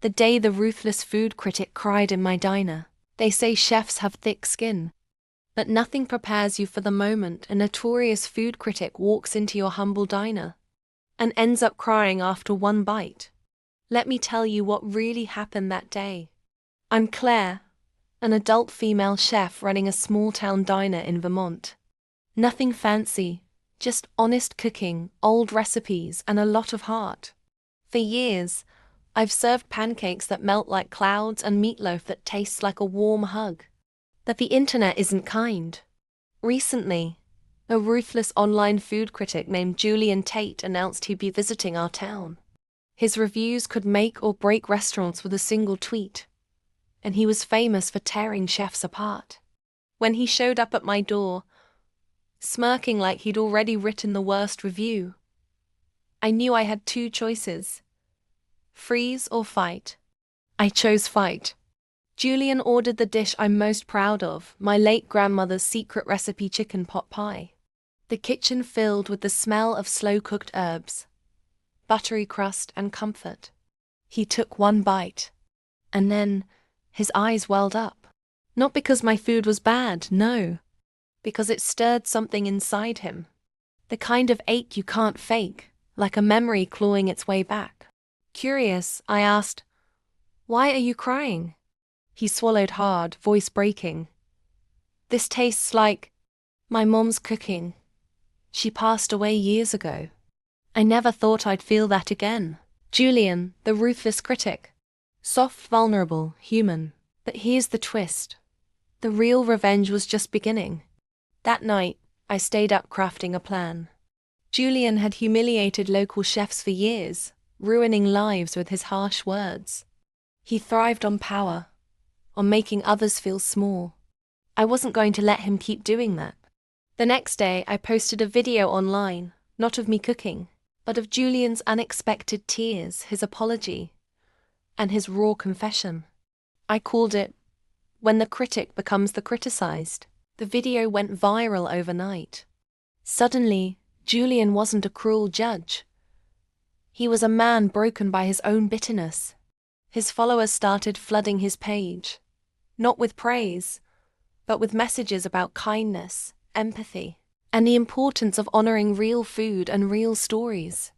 The day the ruthless food critic cried in my diner. They say chefs have thick skin, but nothing prepares you for the moment a notorious food critic walks into your humble diner and ends up crying after one bite. Let me tell you what really happened that day. I'm Claire, an adult female chef running a small-town diner in Vermont. Nothing fancy, just honest cooking, old recipes, and a lot of heart. For years, I've served pancakes that melt like clouds and meatloaf that tastes like a warm hug. But the internet isn't kind. Recently, a ruthless online food critic named Julian Tate announced he'd be visiting our town. His reviews could make or break restaurants with a single tweet, and he was famous for tearing chefs apart. When he showed up at my door, smirking like he'd already written the worst review, I knew I had two choices: freeze or fight. I chose fight. Julian ordered the dish I'm most proud of, my late grandmother's secret recipe chicken pot pie. The kitchen filled with the smell of slow-cooked herbs, buttery crust, and comfort. He took one bite, and then his eyes welled up. Not because my food was bad, no, because it stirred something inside him. The kind of ache you can't fake, like a memory clawing its way back. Curious, I asked, "Why are you crying?" He swallowed hard, voice breaking. "This tastes like my mom's cooking. She passed away years ago. I never thought I'd feel that again." Julian, the ruthless critic. Soft, vulnerable, human. But here's the twist. The real revenge was just beginning. That night, I stayed up crafting a plan. Julian had humiliated local chefs for years, ruining lives with his harsh words. He thrived on power, on making others feel small. I wasn't going to let him keep doing that. The next day, I posted a video online, not of me cooking, but of Julian's unexpected tears, his apology, and his raw confession. I called it, "When the Critic Becomes the Criticized." The video went viral overnight. Suddenly, Julian wasn't a cruel judge. He was a man broken by his own bitterness. His followers started flooding his page, not with praise, but with messages about kindness, empathy, and the importance of honoring real food and real stories.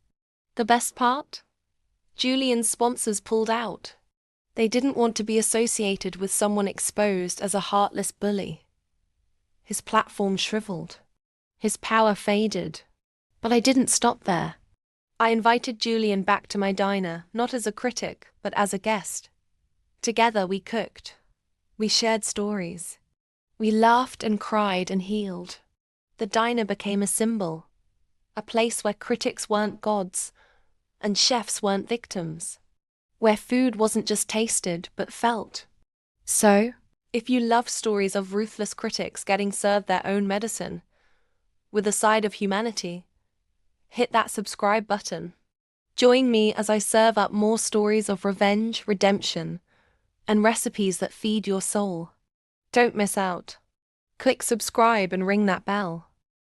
The best part? Julian's sponsors pulled out. They didn't want to be associated with someone exposed as a heartless bully. His platform shriveled. His power faded. But I didn't stop there. I invited Julian back to my diner, not as a critic, but as a guest. Together we cooked. We shared stories. We laughed and cried and healed. The diner became a symbol, a place where critics weren't gods and chefs weren't victims, where food wasn't just tasted but felt. So, if you love stories of ruthless critics getting served their own medicine, with a side of humanity, hit that subscribe button. Join me as I serve up more stories of revenge, redemption, and recipes that feed your soul. Don't miss out. Click subscribe and ring that bell.